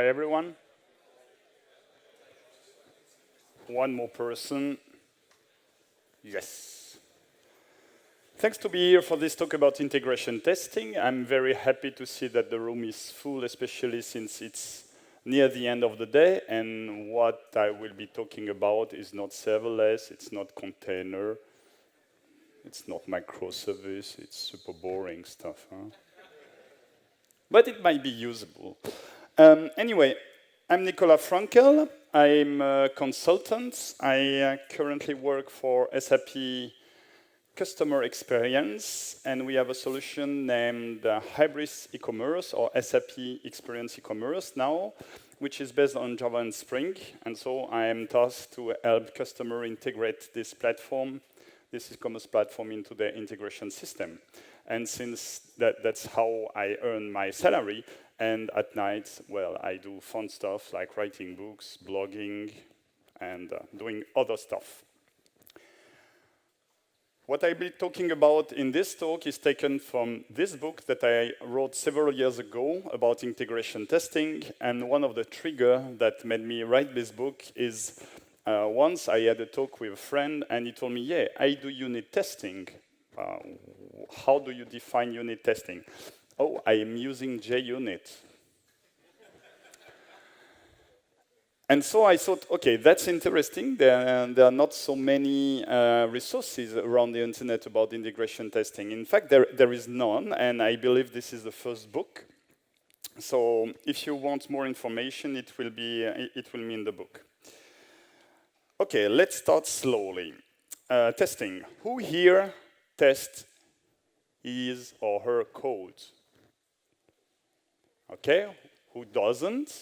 Hi, everyone. One more person. Yes. Thanks to be here for this talk about integration testing. I'm very happy to see that the room is full, especially since it's near the end of the day. And what I will be talking about is not serverless, it's not container, it's not microservice, it's super boring stuff. Huh? But it might be usable. Anyway, I'm Nicolas Frankel. I'm a consultant. I currently work for SAP Customer Experience, and we have a solution named Hybris e-commerce, or SAP Experience e-commerce now, which is based on Java and Spring. And so I am tasked to help customers integrate this platform, this e-commerce platform, into their integration system. And since that's how I earn my salary, and at night, well, I do fun stuff like writing books, blogging, and doing other stuff. What I'll be talking about in this talk is taken from this book that I wrote several years ago about integration testing. And one of the triggers that made me write this book is once I had a talk with a friend, and he told me, yeah, I do unit testing. How do you define unit testing? Oh, I am using JUnit. And so I thought, OK, that's interesting. There are not so many resources around the internet about integration testing. In fact, there is none, and I believe this is the first book. So if you want more information, it will be in the book. OK, let's start slowly. Testing. Who here tests his or her code? OK, who doesn't?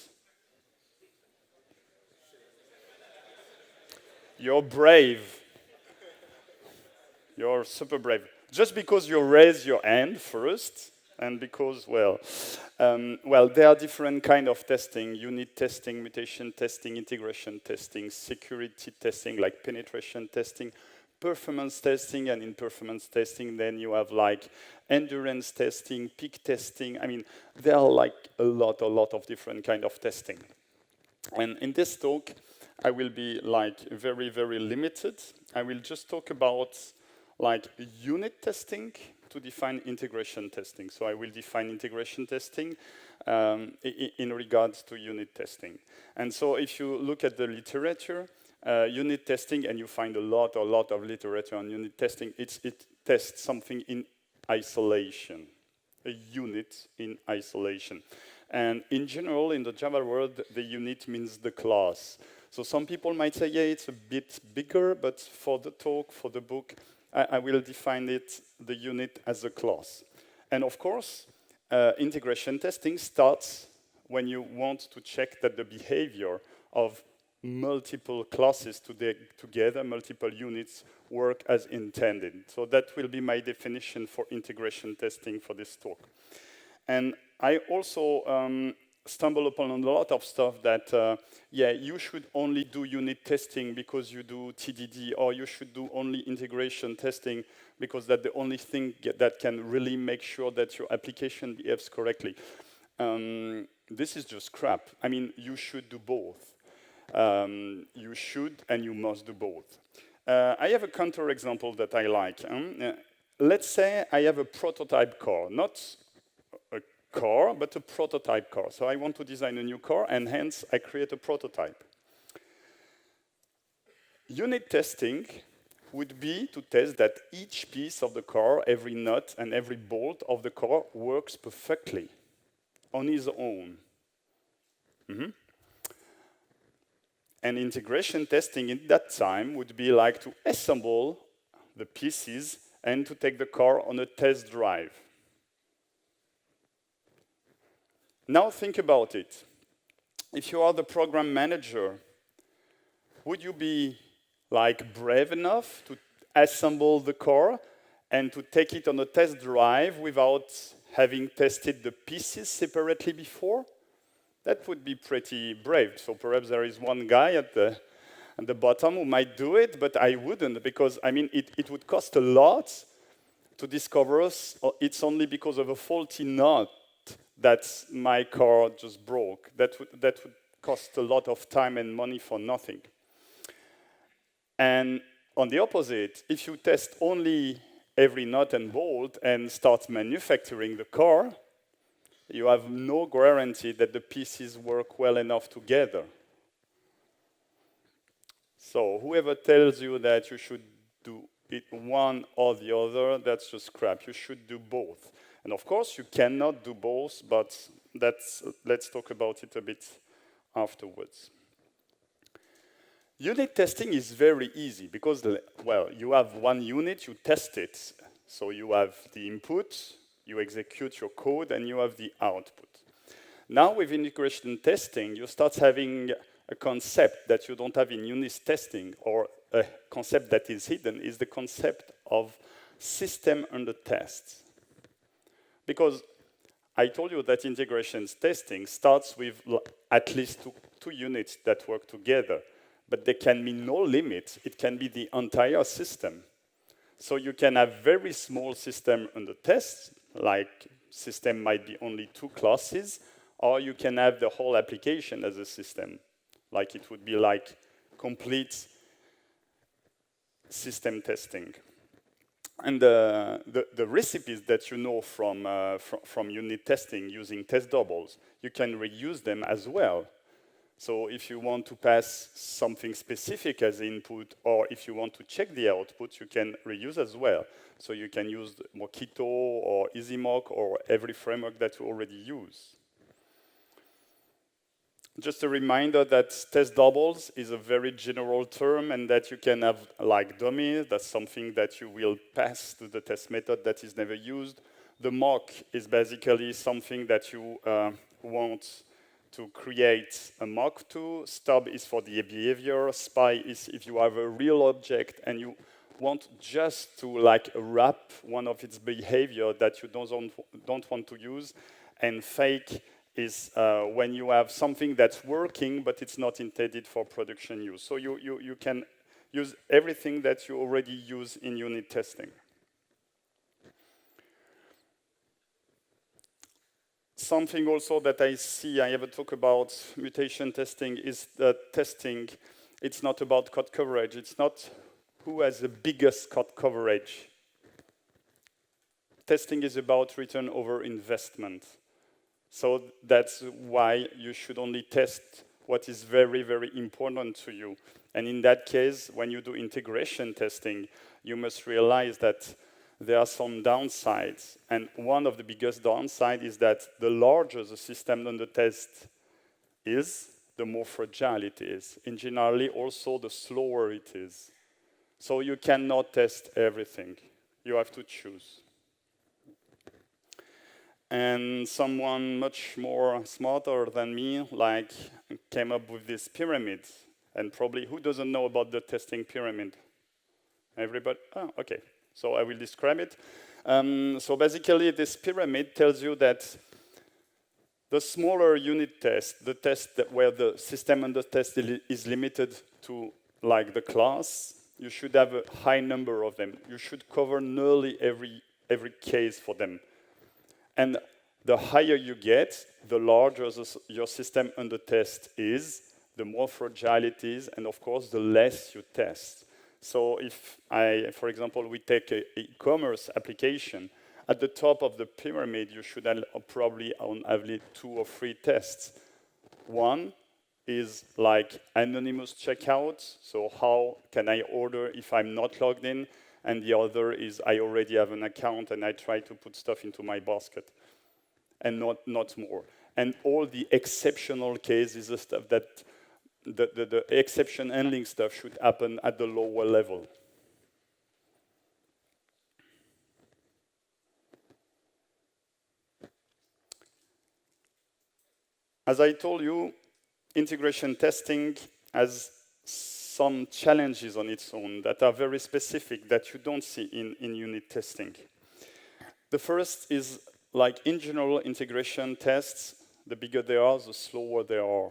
You're brave. You're super brave. Just because you raise your hand first, and because, well, there are different kinds of testing: unit testing, mutation testing, integration testing, security testing, like penetration testing, performance testing, and in performance testing, then you have like endurance testing, peak testing. I mean, there are like a lot of different kinds of testing. And in this talk, I will be like very limited. I will just talk about like unit testing to define integration testing. So I will define integration testing in regards to unit testing. And so if you look at the literature, unit testing, and you find a lot of literature on unit testing, it tests something in isolation, a unit in isolation. And in general, in the Java world, the unit means the class. So some people might say, yeah, it's a bit bigger, but for the talk, for the book, I will define the unit as a class. And of course, integration testing starts when you want to check that the behavior of multiple classes together, multiple units, work as intended. So that will be my definition for integration testing for this talk. And I also stumble upon a lot of stuff that, yeah, you should only do unit testing because you do TDD, or you should do only integration testing because that's the only thing that can really make sure that your application behaves correctly. This is just crap. I mean, you should do both. You should and you must do both. I have a counterexample that I like. Let's say I have a prototype car, not a car, but a prototype car. So I want to design a new car, and hence I create a prototype. Unit testing would be to test that each piece of the car, every nut and every bolt of the car works perfectly on its own. And integration testing in that time would be like to assemble the pieces and to take the car on a test drive. Now think about it. If you are the program manager, would you be like brave enough to assemble the car and to take it on a test drive without having tested the pieces separately before? That would be pretty brave. So perhaps there is one guy at the bottom who might do it, but I wouldn't, because I mean it would cost a lot to discover it's only because of a faulty nut that my car just broke. That would cost a lot of time and money for nothing. And on the opposite, if you test only every nut and bolt and start manufacturing the car, you have no guarantee that the pieces work well enough together. So whoever tells you that you should do it one or the other, that's just crap. You should do both. And of course, you cannot do both, but let's talk about it a bit afterwards. Unit testing is very easy because, well, you have one unit, you test it. So you have the input, you execute your code, and you have the output. Now with integration testing, you start having a concept that you don't have in unit testing, or a concept that is hidden, is the concept of system under test. Because I told you that integration testing starts with at least two units that work together, but there can be no limit. It can be the entire system. So you can have very small system under test, like system might be only 2 classes, or you can have the whole application as a system. Like it would be like complete system testing. And the recipes that you know from unit testing using test doubles, you can reuse them as well. So if you want to pass something specific as input, or if you want to check the output, you can reuse as well. So you can use Mockito or EasyMock or every framework that you already use. Just a reminder that test doubles is a very general term and that you can have like dummies. That's something that you will pass to the test method that is never used. The mock is basically something that you want to create a mock to. Stub is for the behavior. Spy is if you have a real object and you want just to like wrap one of its behavior that you don't want to use. And fake is when you have something that's working, but it's not intended for production use. So you can use everything that you already use in unit testing. Something also that I see, I ever talk about mutation testing, is that testing, it's not about code coverage. It's not who has the biggest code coverage. Testing is about return over investment. So that's why you should only test what is very, very important to you. And in that case, when you do integration testing, you must realize that there are some downsides. And one of the biggest downsides is that the larger the system under test is, the more fragile it is. And generally, also, the slower it is. So you cannot test everything. You have to choose. And someone much more smarter than me, like, came up with this pyramid. And probably, who doesn't know about the testing pyramid? Everybody? Oh, okay. So I will describe it. So basically, this pyramid tells you that the smaller unit test, the test where the system under test is limited to like the class, you should have a high number of them. You should cover nearly every case for them. And the higher you get, the larger your system under test is, the more fragile it is, and of course, the less you test. So if for example, we take an e-commerce application, at the top of the pyramid, you should probably have 2 or 3 tests. One is like anonymous checkout, so how can I order if I'm not logged in? And the other is I already have an account and I try to put stuff into my basket, and not more. And all the exceptional cases, the stuff that the exception handling stuff should happen at the lower level. As I told you, integration testing has some challenges on its own that are very specific that you don't see in unit testing. The first is, like in general integration tests, the bigger they are, the slower they are.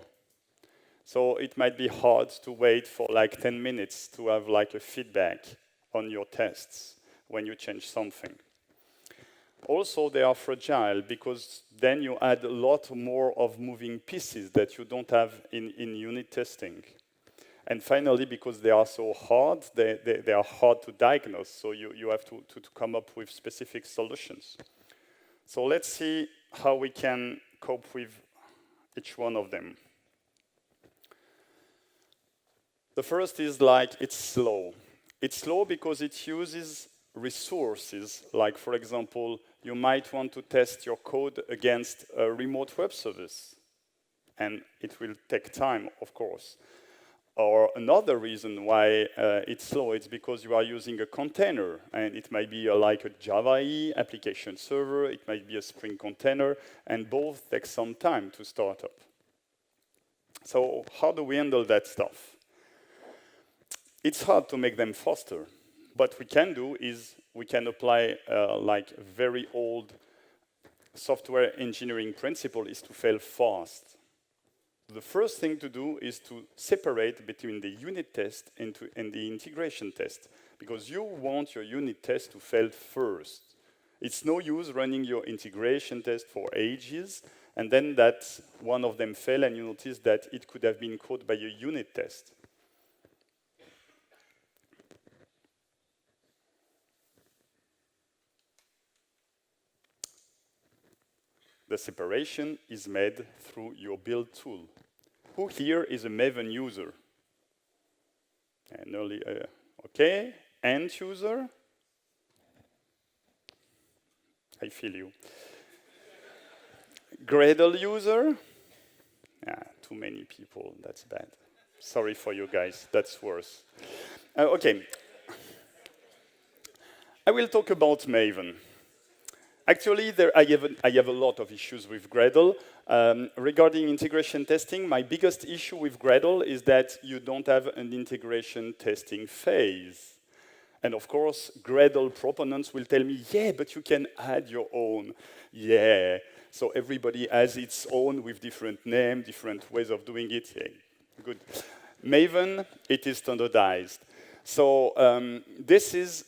So it might be hard to wait for like 10 minutes to have like a feedback on your tests when you change something. Also, they are fragile because then you add a lot more of moving pieces that you don't have in unit testing. And finally, because they are so hard, they are hard to diagnose, so you have to come up with specific solutions. So let's see how we can cope with each one of them. The first is like it's slow. It's slow because it uses resources, like for example, you might want to test your code against a remote web service, and it will take time, of course. Or another reason why it's slow, it's because you are using a container, and it might be like a Java EE application server, it might be a Spring container, and both take some time to start up. So how do we handle that stuff? It's hard to make them faster. What we can do is we can apply like very old software engineering principle is to fail fast. The first thing to do is to separate between the unit test and the integration test, because you want your unit test to fail first. It's no use running your integration test for ages, and then that one of them fail, and you notice that it could have been caught by a unit test. The separation is made through your build tool. Who here is a MAVEN user? And early, okay, end user? I feel you. Gradle user? Too many people, that's bad. Sorry for you guys, that's worse. Okay. I will talk about MAVEN. Actually, I have a lot of issues with Gradle. Regarding integration testing, my biggest issue with Gradle is that you don't have an integration testing phase. And of course, Gradle proponents will tell me, yeah, but you can add your own. Yeah, so everybody has its own with different name, different ways of doing it. Yeah. Good. MAVEN, it is standardized. So this is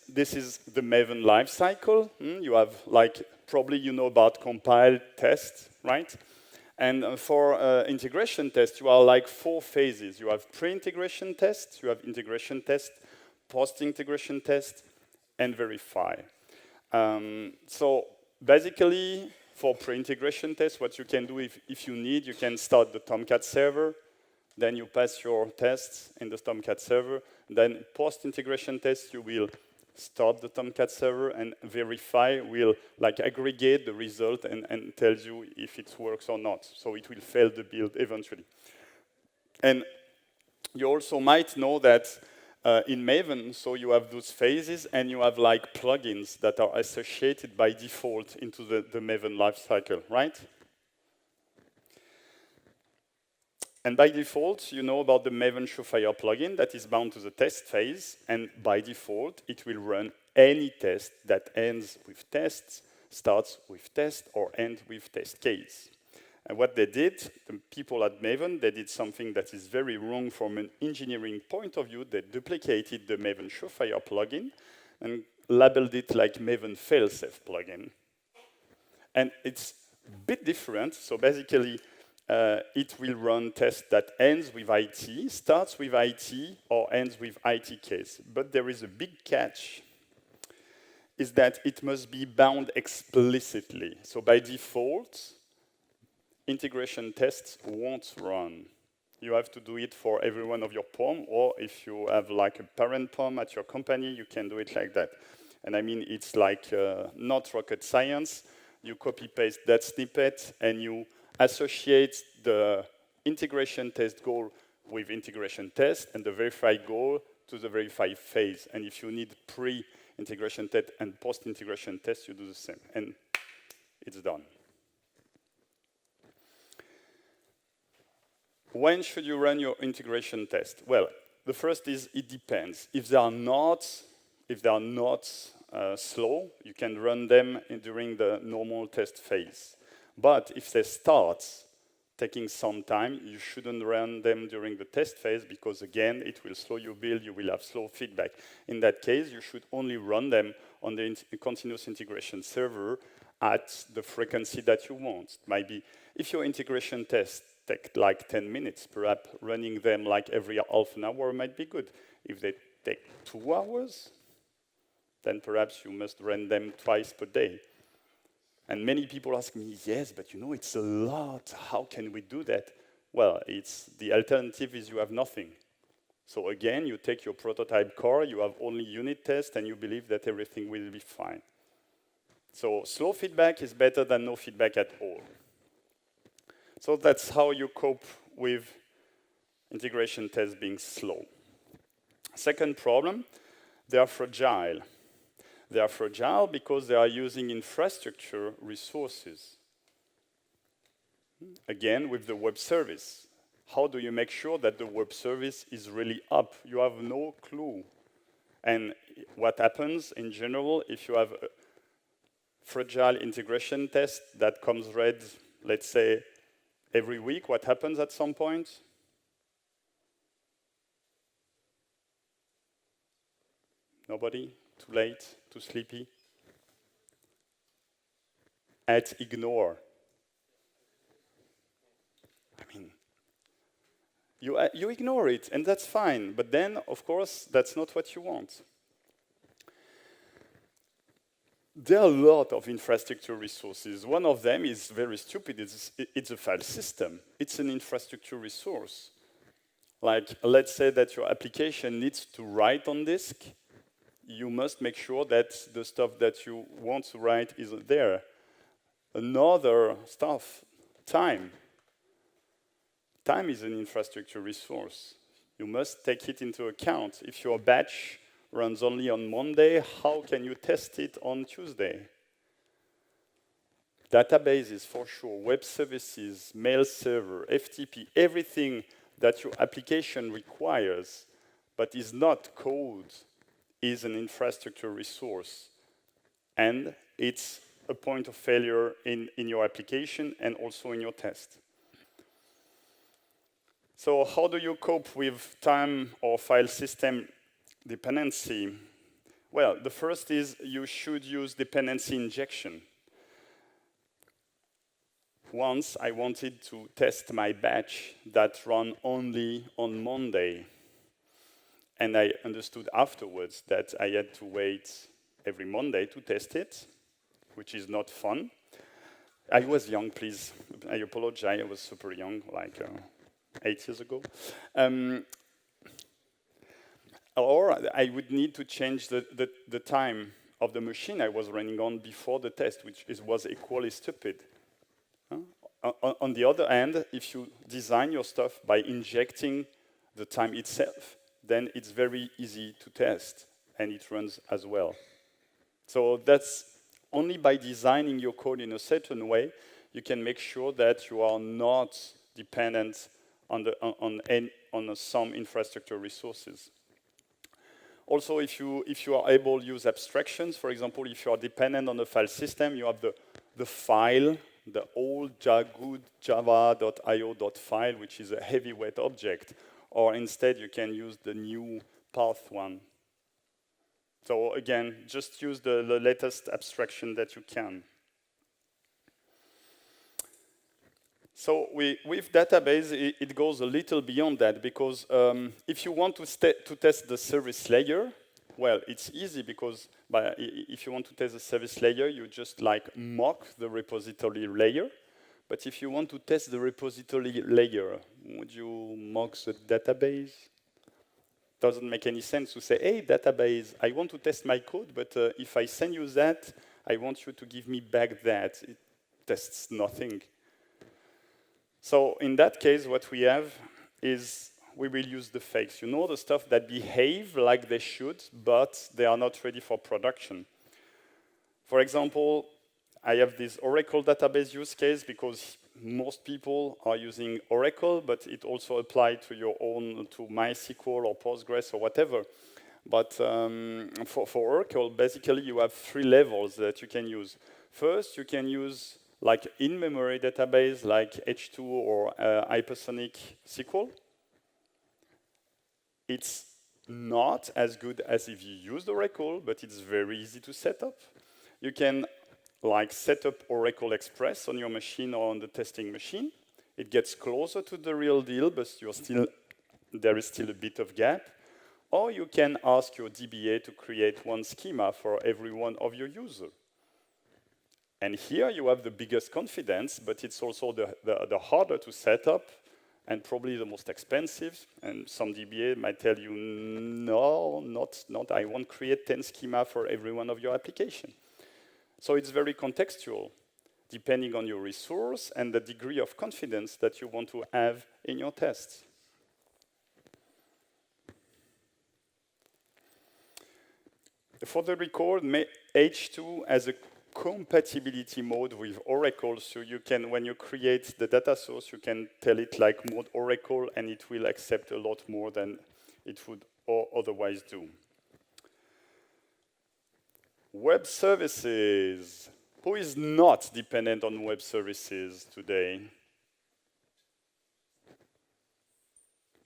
the MAVEN lifecycle. You have like, probably you know about compile, test, right? And for integration test, you are like 4 phases. You have pre-integration test, you have integration test, post-integration test, and verify. So basically, for pre-integration test, what you can do if you need, you can start the Tomcat server, then you pass your tests in the Tomcat server. Then post-integration test, you will start the Tomcat server, and verify will like aggregate the result and tells you if it works or not. So it will fail the build eventually. And you also might know that in MAVEN, so you have those phases, and you have like plugins that are associated by default into the MAVEN lifecycle, right? And by default, you know about the MAVEN Showfire plugin that is bound to the test phase, and by default, it will run any test that ends with tests, starts with test, or ends with test case. And what they did, the people at MAVEN, they did something that is very wrong from an engineering point of view. They duplicated the MAVEN Showfire plugin and labeled it like MAVEN FAILSAFE plugin. And it's a bit different, so basically, it will run tests that ends with IT, starts with IT, or ends with IT case. But there is a big catch, is that it must be bound explicitly. So by default, integration tests won't run. You have to do it for every one of your POM, or if you have like a parent POM at your company, you can do it like that. And I mean, it's like not rocket science. You copy-paste that snippet, and you associate the integration test goal with integration test, and the verify goal to the verify phase. And if you need pre-integration test and post-integration test, you do the same. And it's done. When should you run your integration test? Well, the first is it depends. If they are not slow, you can run them during the normal test phase. But if they start taking some time, you shouldn't run them during the test phase, because again, it will slow your build, you will have slow feedback. In that case, you should only run them on the continuous integration server at the frequency that you want. It might be, if your integration tests take like 10 minutes, perhaps running them like every half an hour might be good. If they take 2 hours, then perhaps you must run them twice per day. And many people ask me, yes, but you know, it's a lot. How can we do that? Well, the alternative is you have nothing. So again, you take your prototype core, you have only unit tests, and you believe that everything will be fine. So slow feedback is better than no feedback at all. So that's how you cope with integration tests being slow. Second problem, they are fragile. They are fragile because they are using infrastructure resources. Again, with the web service. How do you make sure that the web service is really up? You have no clue. And what happens in general if you have a fragile integration test that comes read, let's say, every week, what happens at some point? Nobody? Too late? Too sleepy? At ignore. I mean, you ignore it, and that's fine. But then, of course, that's not what you want. There are a lot of infrastructure resources. One of them is very stupid. It's a file system. It's an infrastructure resource. Like, let's say that your application needs to write on disk. You must make sure that the stuff that you want to write is there. Another stuff, time. Time is an infrastructure resource. You must take it into account. If your batch runs only on Monday, how can you test it on Tuesday? Databases, for sure, web services, mail server, FTP, everything that your application requires, but is not code, is an infrastructure resource. And it's a point of failure in your application and also in your test. So how do you cope with time or file system dependency? Well, the first is you should use dependency injection. Once I wanted to test my batch that ran only on Monday. And I understood afterwards that I had to wait every Monday to test it, which is not fun. I was young, please. I apologize, I was super young, like 8 years ago. Or I would need to change the time of the machine I was running on before the test, which was equally stupid. On the other hand, if you design your stuff by injecting the time itself, then it's very easy to test, and it runs as well. So that's only by designing your code in a certain way, you can make sure that you are not dependent on some infrastructure resources. Also, if you are able to use abstractions, for example, if you are dependent on the file system, you have the file, the old good java.io.file, which is a heavyweight object, or instead you can use the new path one. So again, just use the latest abstraction that you can. So with database, it goes a little beyond that, because if you want to test the service layer, well, it's easy, because if you want to test the service layer, you just like mock the repository layer. But if you want to test the repository layer, would you mock the database? Doesn't make any sense to say, hey, database, I want to test my code, but if I send you that, I want you to give me back that. It tests nothing. So in that case, what we have is we will use the fakes. You know, the stuff that behave like they should, but they are not ready for production. For example, I have this Oracle database use case because most people are using Oracle, but it also applies to your own, to MySQL or Postgres or whatever. But for Oracle, basically you have 3 levels that you can use. First, you can use like in-memory database like H2 or hypersonic SQL. It's not as good as if you used Oracle, but it's very easy to set up. You can like set up Oracle Express on your machine or on the testing machine. It gets closer to the real deal, but there is still a bit of gap. Or you can ask your DBA to create one schema for every one of your users. And here you have the biggest confidence, but it's also the harder to set up and probably the most expensive. And some DBA might tell you, no, not. I won't create 10 schema for every one of your application. So it's very contextual, depending on your resource and the degree of confidence that you want to have in your tests. For the record, H2 has a compatibility mode with Oracle, so you can, when you create the data source, you can tell it like mode Oracle, and it will accept a lot more than it would otherwise do. Web services. Who is not dependent on web services today?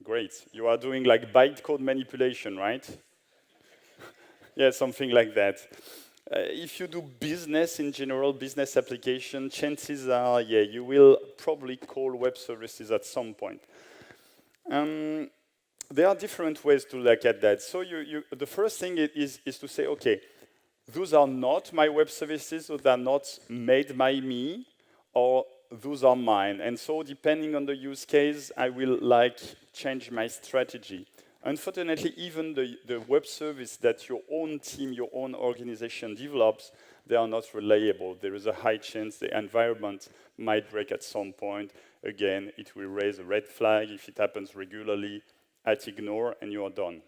Great. You are doing like bytecode manipulation, right? Yeah, something like that. If you do business in general, business application, chances are, yeah, you will probably call web services at some point. There are different ways to look at that. So the first thing is to say, okay, those are not my web services, those are not made by me, or those are mine. And so depending on the use case, I will like change my strategy. Unfortunately, even the web service that your own team, your own organization develops, they are not reliable. There is a high chance the environment might break at some point. Again, it will raise a red flag. If it happens regularly, I'd ignore and you are done.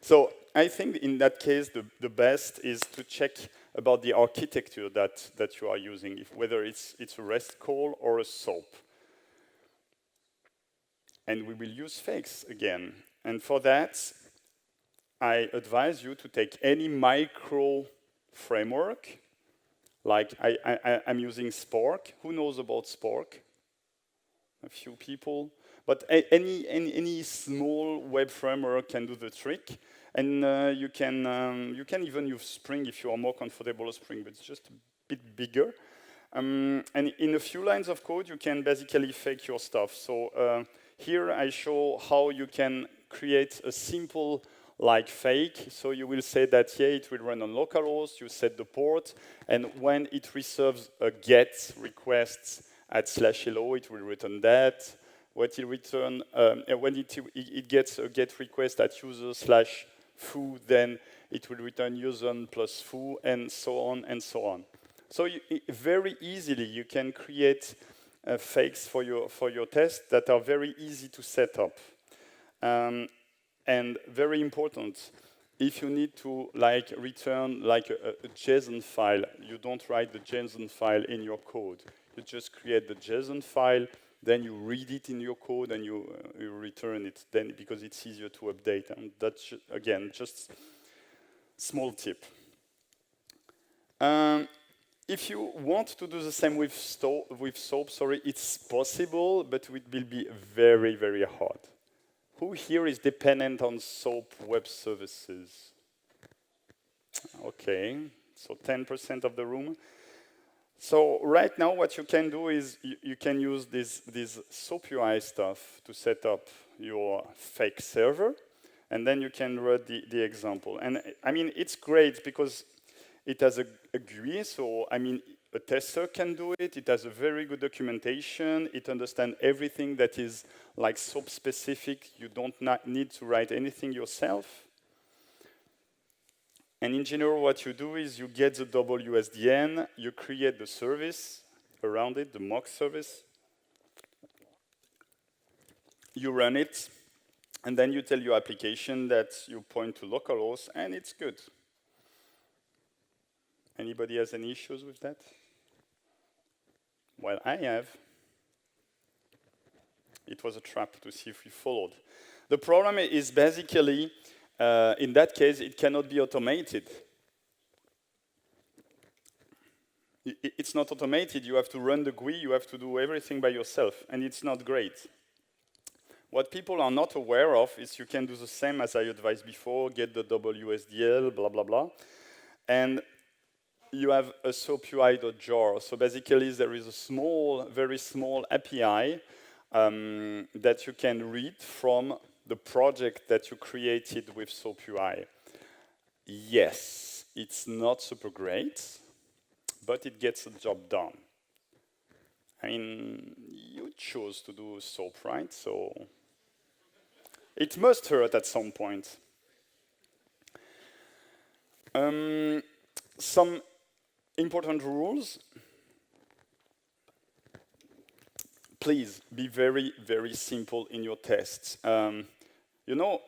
So I think in that case, the best is to check about the architecture that you are using, whether it's a REST call or a SOAP. And we will use fakes again. And for that, I advise you to take any micro framework. Like I'm using Spark. Who knows about Spark? A few people. But any small web framework can do the trick. And you can even use Spring if you are more comfortable with Spring, but it's just a bit bigger. And in a few lines of code, you can basically fake your stuff. So here I show how you can create a simple like fake. So you will say that, yeah, it will run on localhost, you set the port, and when it receives a GET request at /hello, it will return that. What it return, when it gets a GET request at user/foo, then it will return user plus foo, and so on and so on. So very easily you can create fakes for your test that are very easy to set up. And very important, if you need to like return like a JSON file, you don't write the JSON file in your code. You just create the JSON file, then you read it in your code and you return it then because it's easier to update. And that's, again, just small tip. If you want to do the same with SOAP, it's possible, but it will be very, very hard. Who here is dependent on SOAP web services? Okay, so 10% of the room. So right now what you can do is you can use this SOAP UI stuff to set up your fake server, and then you can run the example. And I mean, it's great because it has a GUI, so I mean, a tester can do it. It has a very good documentation. It understands everything that is like SOAP specific. You don't need to write anything yourself. And in general, what you do is you get the WSDN, you create the service around it, the mock service. You run it, and then you tell your application that you point to localhost, and it's good. Anybody has any issues with that? Well, I have. It was a trap to see if we followed. The problem is basically, in that case, it cannot be automated. It's not automated. You have to run the GUI. You have to do everything by yourself, and it's not great. What people are not aware of is you can do the same as I advised before, get the WSDL, blah, blah, blah. And you have a SOAP-UI.jar. So basically, there is a small, very small API that you can read from the project that you created with SOAP-UI. Yes, it's not super great, but it gets the job done. I mean, you chose to do SOAP, right? So it must hurt at some point. Some important rules. Please be very, very simple in your tests. You know,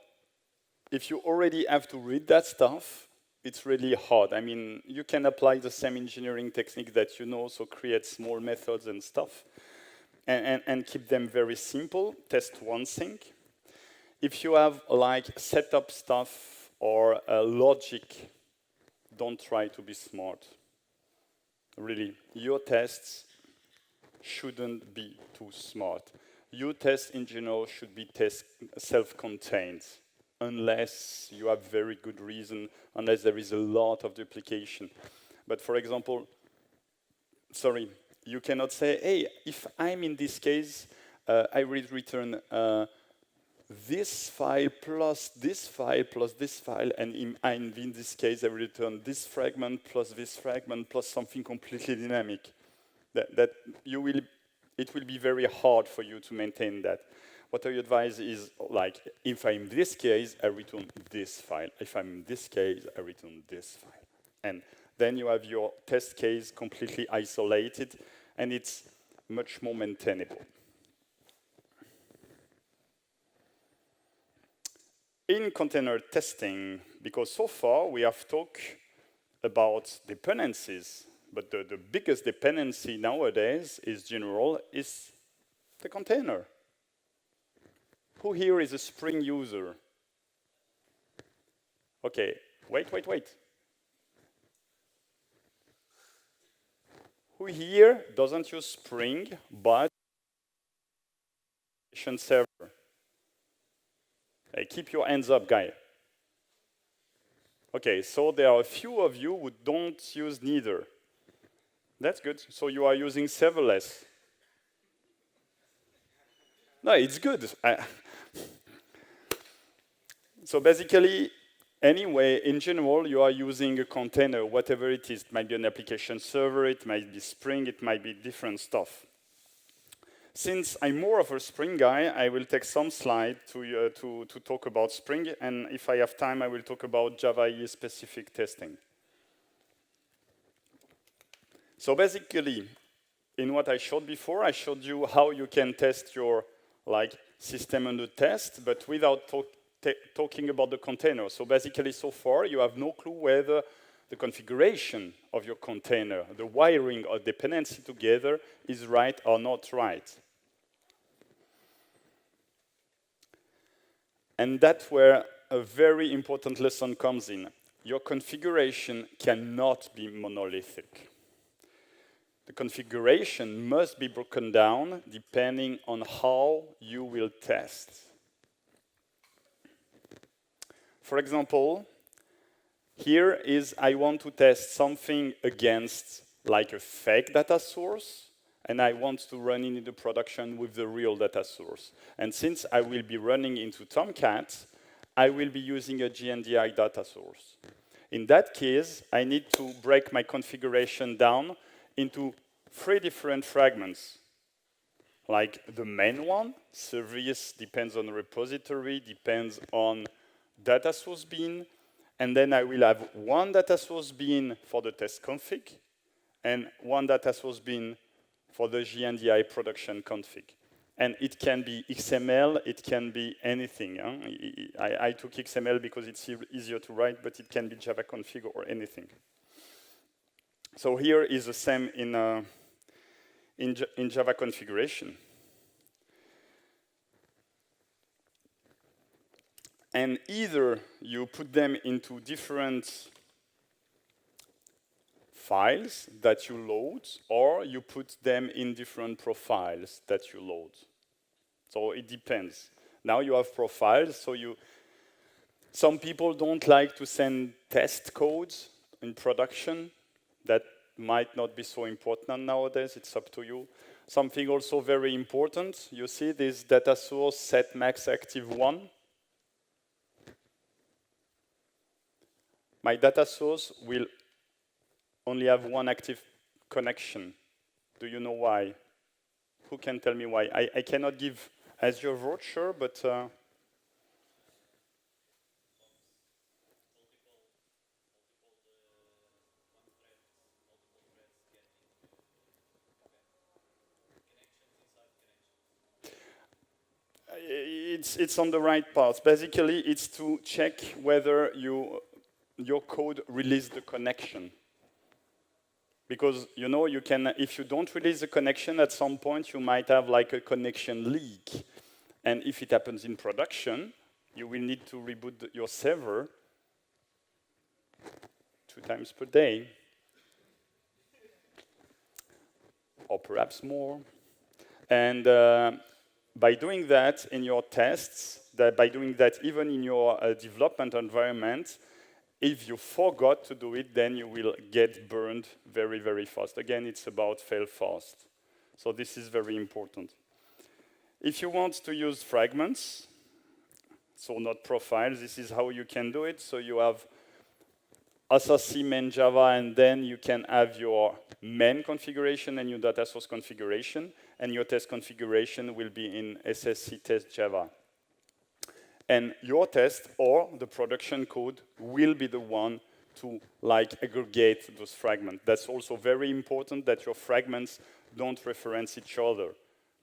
if you already have to read that stuff, it's really hard. I mean, you can apply the same engineering technique that you know, so create small methods and stuff, and keep them very simple. Test one thing. If you have like setup stuff or logic, don't try to be smart. Really, your tests shouldn't be too smart. Your tests in general should be self-contained, unless you have very good reason, unless there is a lot of duplication. But for example, sorry, you cannot say, hey, if I'm in this case, I will return this file plus this file plus this file, and in this case, I will return this fragment plus something completely dynamic. It will be very hard for you to maintain that. What I advise is, like, if I'm in this case, I return this file. If I'm in this case, I return this file. And then you have your test case completely isolated, and it's much more maintainable. In container testing, because so far we have talked about dependencies, but the biggest dependency nowadays is the container. Who here is a Spring user? Okay, wait. Who here doesn't use Spring, but server? Hey, keep your hands up, guy. Okay, so there are a few of you who don't use neither. That's good. So you are using serverless. No, it's good. So basically, anyway, in general, you are using a container, whatever it is. It might be an application server, it might be Spring, it might be different stuff. Since I'm more of a Spring guy, I will take some slide to talk about Spring, and if I have time, I will talk about Java EE specific testing. So basically, in what I showed before, I showed you how you can test your system under test, but without talking about the container. So basically, so far, you have no clue whether the configuration of your container, the wiring or dependency together is right or not right. And that's where a very important lesson comes in. Your configuration cannot be monolithic. The configuration must be broken down depending on how you will test. For example, here is I want to test something against like a fake data source, and I want to run it into production with the real data source. And since I will be running into Tomcat, I will be using a GNDI data source. In that case, I need to break my configuration down into 3 different fragments. Like the main one, service depends on repository, depends on data source bean, and then I will have one data source bean for the test config, and one data source bean for the GNDI production config. And it can be XML, it can be anything. I took XML because it's easier to write, but it can be Java config or anything. So here is the same in Java configuration. And either you put them into different files that you load, or you put them in different profiles that you load. So it depends. Now you have profiles, so some people don't like to send test codes in production. That might not be so important nowadays, it's up to you. Something also very important, you see this data source set max active 1. My data source will only have one active connection. Do you know why? Who can tell me why? I cannot give Azure voucher, but it's on the right path. Basically, it's to check whether your code released the connection. Because you can, if you don't release the connection, at some point you might have like a connection leak. And if it happens in production, you will need to reboot your server 2 times per day. Or perhaps more. And by doing that in your tests, by doing that even in your development environment, if you forgot to do it, then you will get burned very, very fast. Again, it's about fail fast. So this is very important. If you want to use fragments, so not profiles, this is how you can do it. So you have SRC main Java, and then you can have your main configuration and your data source configuration, and your test configuration will be in SSC test Java. And your test or the production code will be the one to aggregate those fragments. That's also very important that your fragments don't reference each other,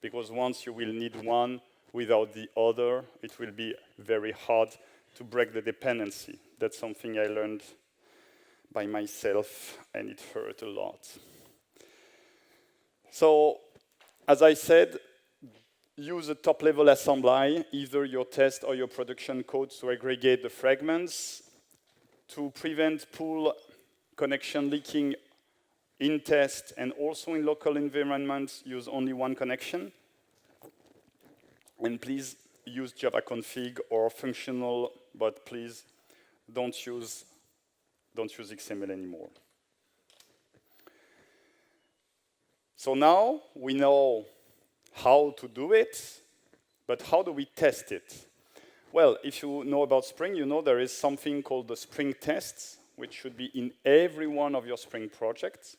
because once you will need one without the other, it will be very hard to break the dependency. That's something I learned by myself, and it hurt a lot. So, as I said, use a top-level assembly, either your test or your production code, to aggregate the fragments. To prevent pool connection leaking in test and also in local environments, use only one connection. And please use Java config or functional, but please don't use XML anymore. So now we know how to do it, but how do we test it? Well, if you know about Spring, you know there is something called the Spring tests, which should be in every one of your Spring projects.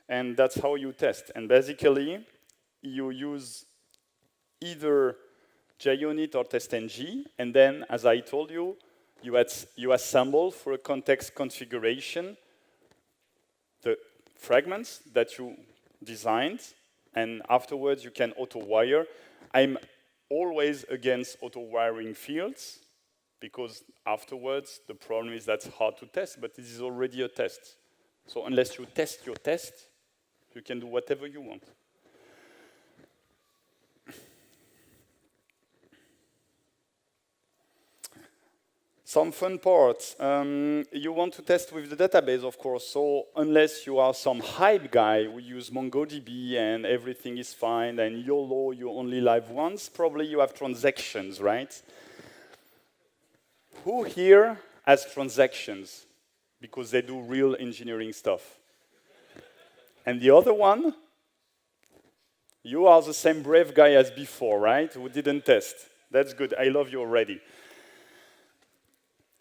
And that's how you test. And basically, you use either JUnit or TestNG, and then, as I told you, you assemble for a context configuration the fragments that you designed, and afterwards you can auto-wire. I'm always against auto-wiring fields, because afterwards the problem is that's hard to test, but this is already a test. So unless you test your test, you can do whatever you want. Some fun parts. You want to test with the database, of course, so unless you are some hype guy who use MongoDB and everything is fine and YOLO, you only live once, probably you have transactions, right? Who here has transactions? Because they do real engineering stuff. And the other one? You are the same brave guy as before, right? Who didn't test. That's good. I love you already.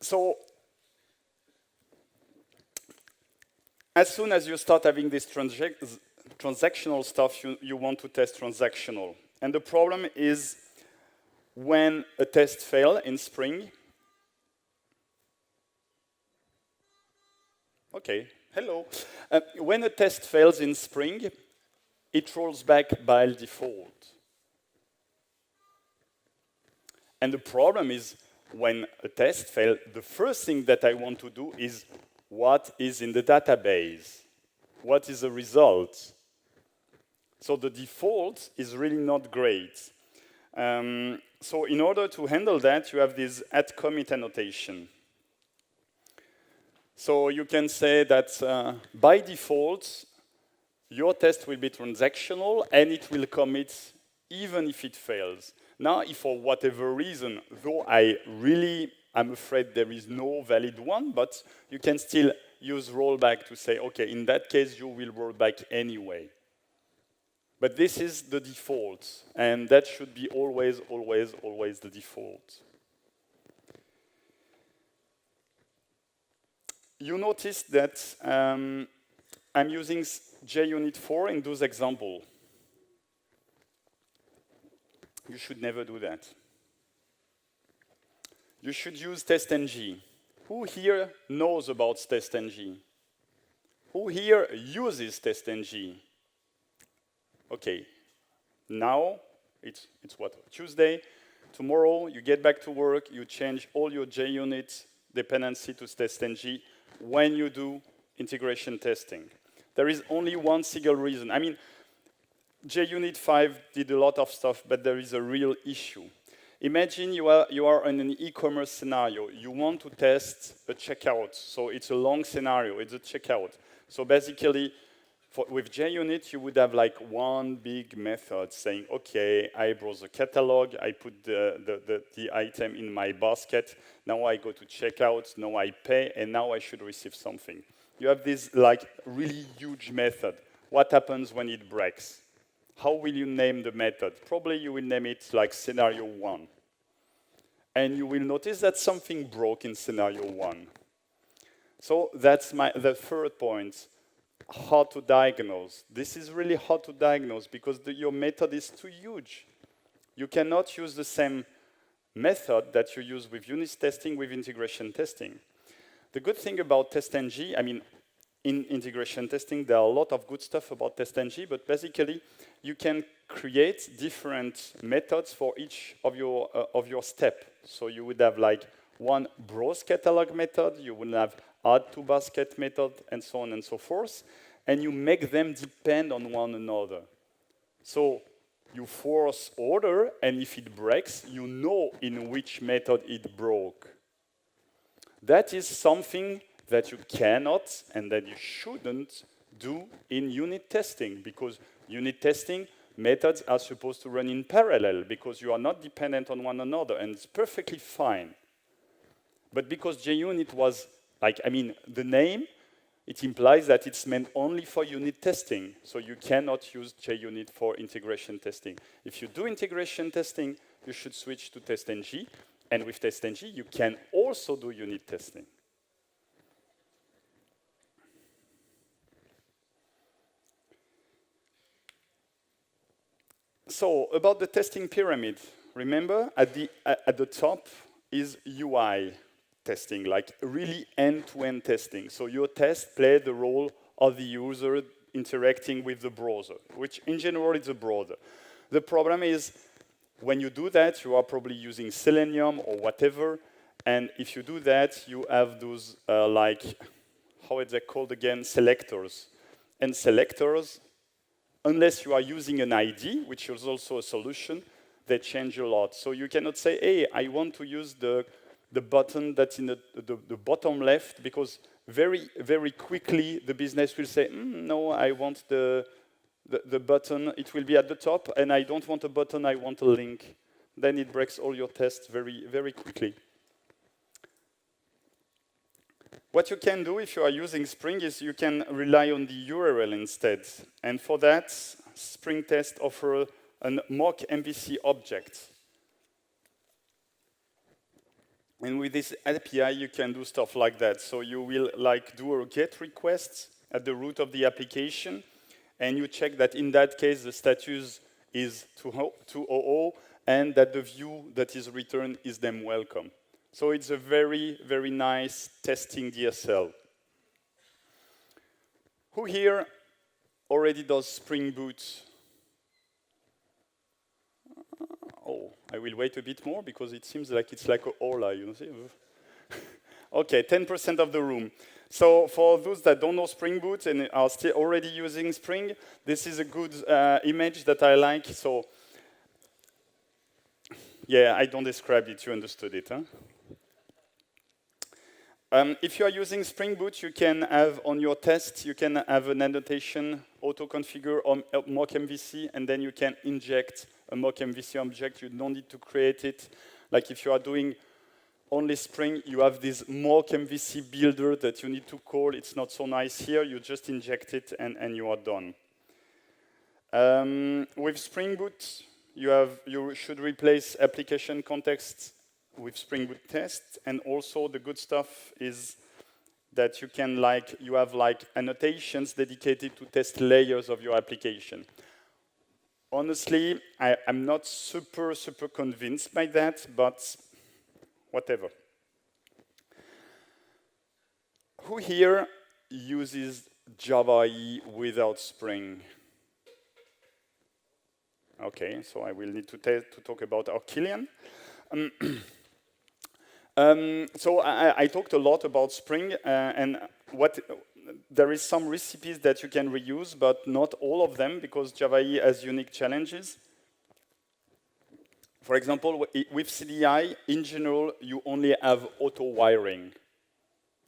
So, as soon as you start having this transactional stuff, you want to test transactional. And the problem is when a test fails in Spring. OK, hello. When a test fails in Spring, it rolls back by default. And the problem is, when a test fails, the first thing that I want to do is what is in the database? What is the result? So the default is really not great. So in order to handle that, you have this at commit annotation. So you can say that by default, your test will be transactional and it will commit even if it fails. Now, if for whatever reason, though I'm afraid there is no valid one, but you can still use rollback to say, okay, in that case, you will roll back anyway. But this is the default, and that should be always, always, always the default. You notice that I'm using JUnit 4 in those examples. You should never do that. You should use testng. Who here knows about testng? Who here uses testng? Okay, now it's what? Tuesday. Tomorrow you get back to work, you change all your JUnit dependency to testng when you do integration testing. There is only one single reason. I mean, JUnit 5 did a lot of stuff, but there is a real issue. Imagine you are in an e-commerce scenario. You want to test a checkout. So it's a long scenario. It's a checkout. So basically, with JUnit, you would have like one big method saying, OK, I browse the catalog. I put the item in my basket. Now I go to checkout. Now I pay. And now I should receive something. You have this like really huge method. What happens when it breaks? How will you name the method? Probably you will name it like scenario 1. And you will notice that something broke in scenario 1. So that's the third point, how to diagnose. This is really hard to diagnose because your method is too huge. You cannot use the same method that you use with unit testing with integration testing. The good thing about testng, I mean, in integration testing, there are a lot of good stuff about testng, but basically, you can create different methods for each of your step. So you would have like one browse catalog method, you would have add to basket method, and so on and so forth, and you make them depend on one another. So you force order, and if it breaks, you know in which method it broke. That is something that you cannot and that you shouldn't do in unit testing, because unit testing methods are supposed to run in parallel because you are not dependent on one another, and it's perfectly fine. But because JUnit was, like, I mean, the name, it implies that it's meant only for unit testing, so you cannot use JUnit for integration testing. If you do integration testing, you should switch to testng, and with testng, you can also do unit testing. So about the testing pyramid, remember at the top is UI testing, like really end-to-end testing. So your test plays the role of the user interacting with the browser, which in general is a browser. The problem is when you do that, you are probably using Selenium or whatever, and if you do that, you have those like, how is that called again, selectors. And selectors, unless you are using an ID, which is also a solution, they change a lot. So you cannot say, hey, I want to use the button that's in the bottom left, because very, very quickly the business will say, no, I want the button, it will be at the top, and I don't want a button, I want a link. Then it breaks all your tests very, very quickly. What you can do if you are using Spring is you can rely on the URL instead. And for that, Spring Test offers a mock MVC object. And with this API, you can do stuff like that. So you will like do a GET request at the root of the application, and you check that in that case, the status is 200, and that the view that is returned is them welcome. So it's a very, very nice testing DSL. Who here already does Spring Boot? Oh, I will wait a bit more because it seems like it's like a Ola, you know. Okay, 10% of the room. So for those that don't know Spring Boot and are still already using Spring, this is a good image that I like. So yeah, I don't describe it, you understood it, huh? If you are using Spring Boot, you can have on your test, you can have an annotation, auto-configure mock MVC, and then you can inject a mock MVC object. You don't need to create it. Like if you are doing only Spring, you have this mock MVC builder that you need to call. It's not so nice here. You just inject it and you are done. With Spring Boot, you should replace application context with Spring Boot test. And also the good stuff is that you have annotations dedicated to test layers of your application. Honestly, I'm not super convinced by that, but whatever. Who here uses Java EE without Spring? Okay, so I will need to talk about ARQUILLIAN. So I talked a lot about Spring, and there is some recipes that you can reuse, but not all of them, because Java EE has unique challenges. For example, with CDI, in general, you only have auto-wiring.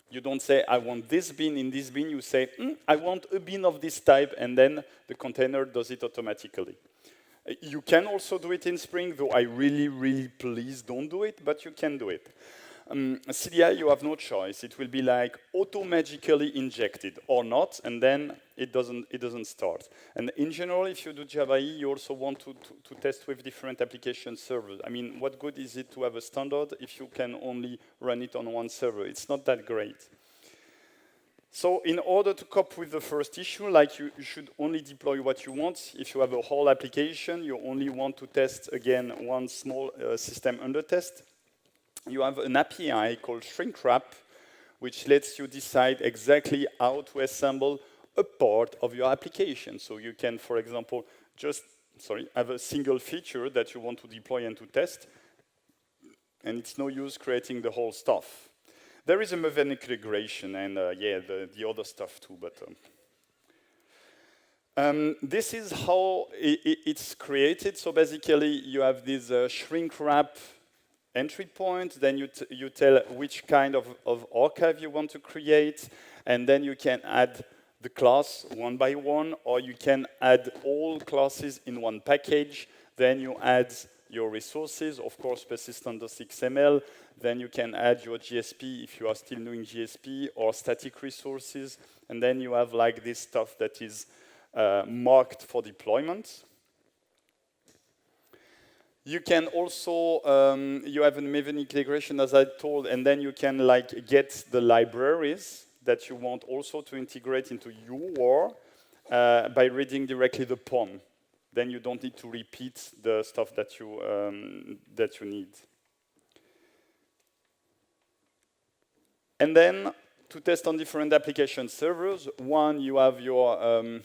You don't say, I want this bin in this bin. You say, I want a bin of this type, and then the container does it automatically. You can also do it in Spring, though I really please don't do it, but you can do it. CDI, you have no choice. It will be like auto-magically injected or not, and then it doesn't start. And in general, if you do Java EE, you also want to test with different application servers. I mean, what good is it to have a standard if you can only run it on one server? It's not that great. So in order to cope with the first issue, like you should only deploy what you want. If you have a whole application, you only want to test, again, one small system under test. You have an API called shrink-wrap, which lets you decide exactly how to assemble a part of your application. So you can, for example, just have a single feature that you want to deploy and to test, and it's no use creating the whole stuff. There is a MAVEN integration, and yeah, the other stuff too, but this is how it's created. So basically, you have this shrink-wrap entry point, then you tell which kind of archive you want to create, and then you can add the class one by one, or you can add all classes in one package. Then you add your resources, of course, persistent.xml. Then you can add your GSP if you are still doing GSP, or static resources. And then you have like this stuff that is marked for deployment. You can also, you have a MAVEN integration, as I told, and then you can like get the libraries that you want also to integrate into your by reading directly the POM. Then you don't need to repeat the stuff that you need. And then to test on different application servers, one, you have your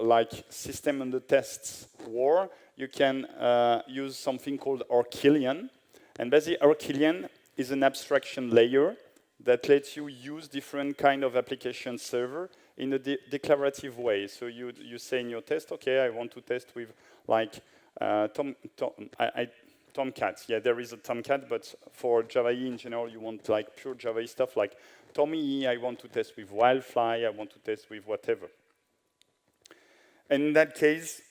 like system under tests war. You can use something called ARQUILLIAN. And basically, ARQUILLIAN is an abstraction layer that lets you use different kind of application server in a declarative way. So you say in your test, okay, I want to test with like Tomcat. Yeah, there is a Tomcat, but for Java EE in general, you want like pure Java EE stuff like Tommy. I want to test with Wildfly. I want to test with whatever. And in that case,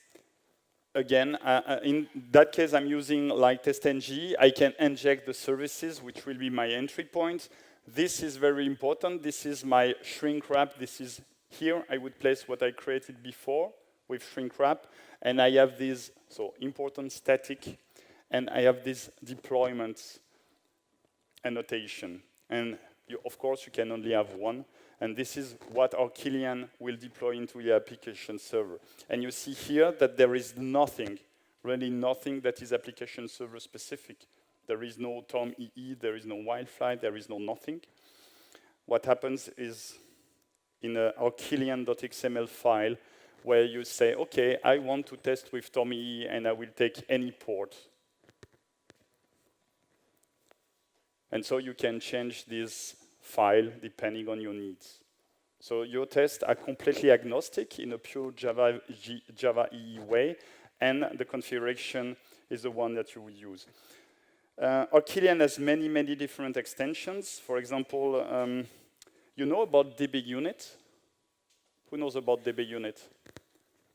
again, in that case, I'm using like testng. I can inject the services, which will be my entry point. This is very important. This is my shrink wrap. This is here. I would place what I created before with shrink wrap. And I have these, so important static, and I have this deployment annotation. And of course, you can only have one. And this is what ARQUILLIAN will deploy into the application server. And you see here that there is nothing, really nothing that is application server specific. There is no Tom EE, there is no Wildfly, there is no nothing. What happens is in a ARQUILLIAN.xml file where you say, okay, I want to test with Tom EE and I will take any port. And so you can change this file depending on your needs. So your tests are completely agnostic in a pure Java EE way, and the configuration is the one that you will use. ARQUILLIAN has many different extensions. For example, you know about JUnit? Who knows about JUnit?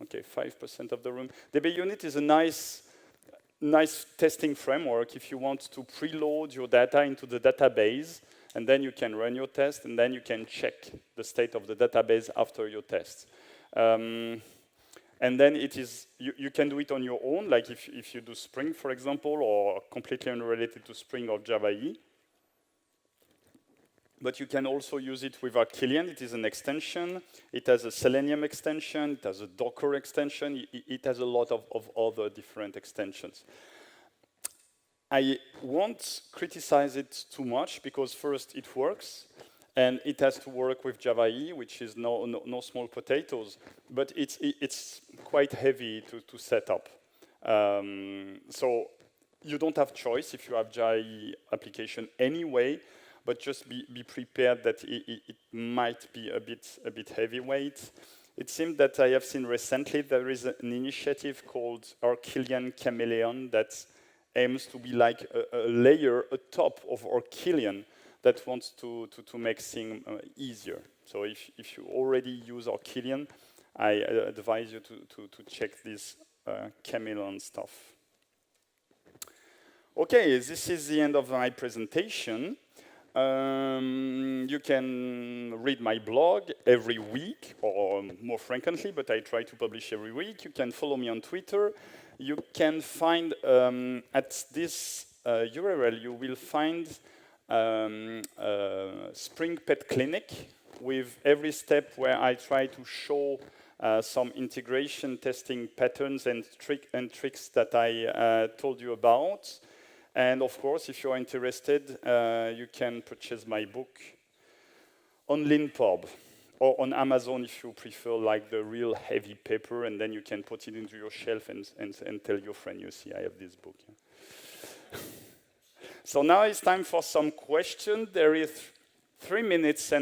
Okay, 5% of the room. JUnit is a nice nice testing framework if you want to preload your data into the database, and then you can run your test, and then you can check the state of the database after your test. And then it is, you can do it on your own, like if you do Spring, for example, or completely unrelated to Spring or Java EE. But you can also use it with ARQUILLIAN. It is an extension. It has a Selenium extension. It has a Docker extension. It has a lot of other different extensions. I won't criticize it too much because first it works, and it has to work with Java EE, which is no small potatoes, but it's quite heavy to set up. So you don't have choice if you have Java EE application anyway, but just be prepared that it might be a bit heavyweight. It seems that I have seen recently there is an initiative called ARQUILLIAN Chameleon that aims to be like a layer atop of ARQUILLIAN that wants to make things easier. So if you already use ARQUILLIAN, I advise you to check this Chameleon stuff. Okay, this is the end of my presentation. You can read my blog every week, or more frequently, but I try to publish every week. You can follow me on Twitter. You can find, at this URL, you will find Spring Pet Clinic with every step where I try to show some integration testing patterns and tricks that I told you about. And of course, if you're interested, you can purchase my book on LeanPub, or on Amazon if you prefer like the real heavy paper, and then you can put it into your shelf and tell your friend, you see, I have this book. So now it's time for some questions. There is 3.5 minutes.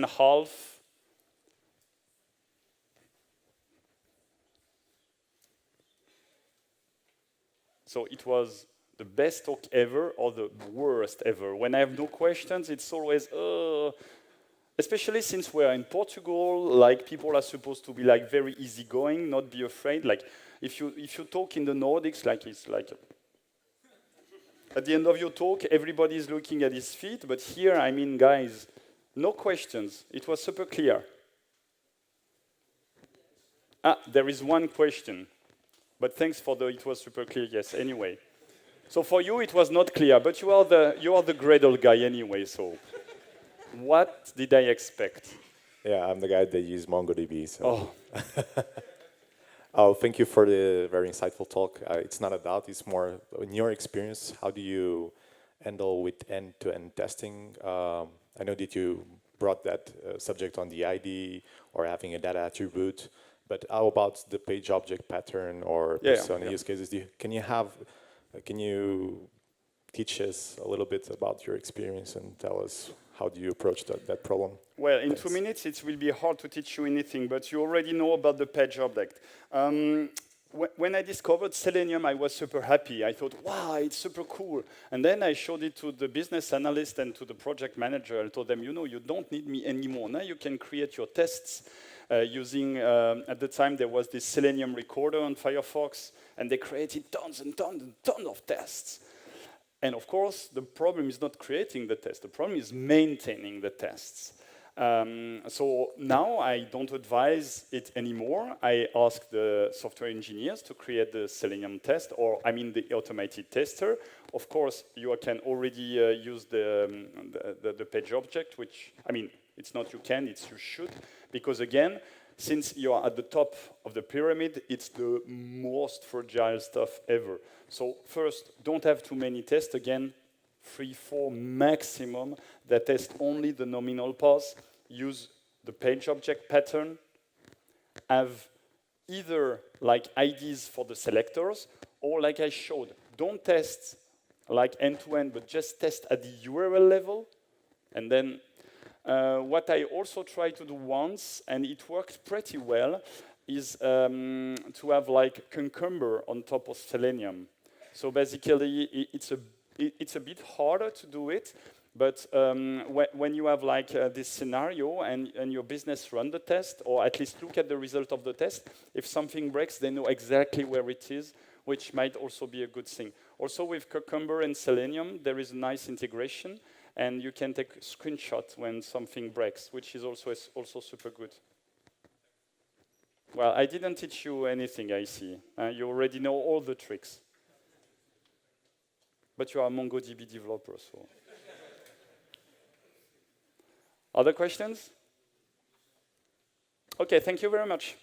So it was the best talk ever or the worst ever? When I have no questions, it's always, especially since we're in Portugal, like people are supposed to be like very easygoing, not be afraid. Like if you talk in the Nordics, like it's like, at the end of your talk, everybody is looking at his feet, but here, I mean, guys, no questions. It was super clear. There is one question, but thanks for the, it was super clear, yes, anyway. So for you, it was not clear, but you are the Gradle guy anyway, so what did I expect? Yeah, I'm the guy that uses MongoDB, so. Oh. Oh, thank you for the very insightful talk. It's not a doubt, it's more, in your experience, how do you handle with end-to-end testing? I know that you brought that subject on the ID or having a data attribute, but how about the page object pattern or persona use cases? Can you teach us a little bit about your experience and tell us how do you approach that problem? Well, in 2 minutes, it will be hard to teach you anything, but you already know about the page object. When I discovered Selenium, I was super happy. I thought, wow, it's super cool. And then I showed it to the business analyst and to the project manager. I told them, you know, you don't need me anymore. Now you can create your tests using, at the time, there was this Selenium recorder on Firefox, and they created tons and tons and tons of tests. And of course, the problem is not creating the test. The problem is maintaining the tests. So now I don't advise it anymore. I ask the software engineers to create the Selenium test, or I mean the automated tester. Of course, you can already use the page object, which, I mean, it's not you can, it's you should. Because again, since you are at the top of the pyramid, it's the most fragile stuff ever. So first, don't have too many tests. Again, 3, 4 maximum that test only the nominal paths. Use the page object pattern. Have either like IDs for the selectors, or like I showed, don't test like end-to-end, but just test at the URL level. And then what I also tried to do once, and it worked pretty well, is to have like Cucumber on top of Selenium. So basically, it's a bit harder to do it, but when you have like this scenario and your business run the test, or at least look at the result of the test, if something breaks, they know exactly where it is, which might also be a good thing. Also with Cucumber and Selenium, there is a nice integration, and you can take a screenshot when something breaks, which is also super good. Well, I didn't teach you anything, I see. You already know all the tricks. But you are a MongoDB developer, so. Other questions? Okay, thank you very much.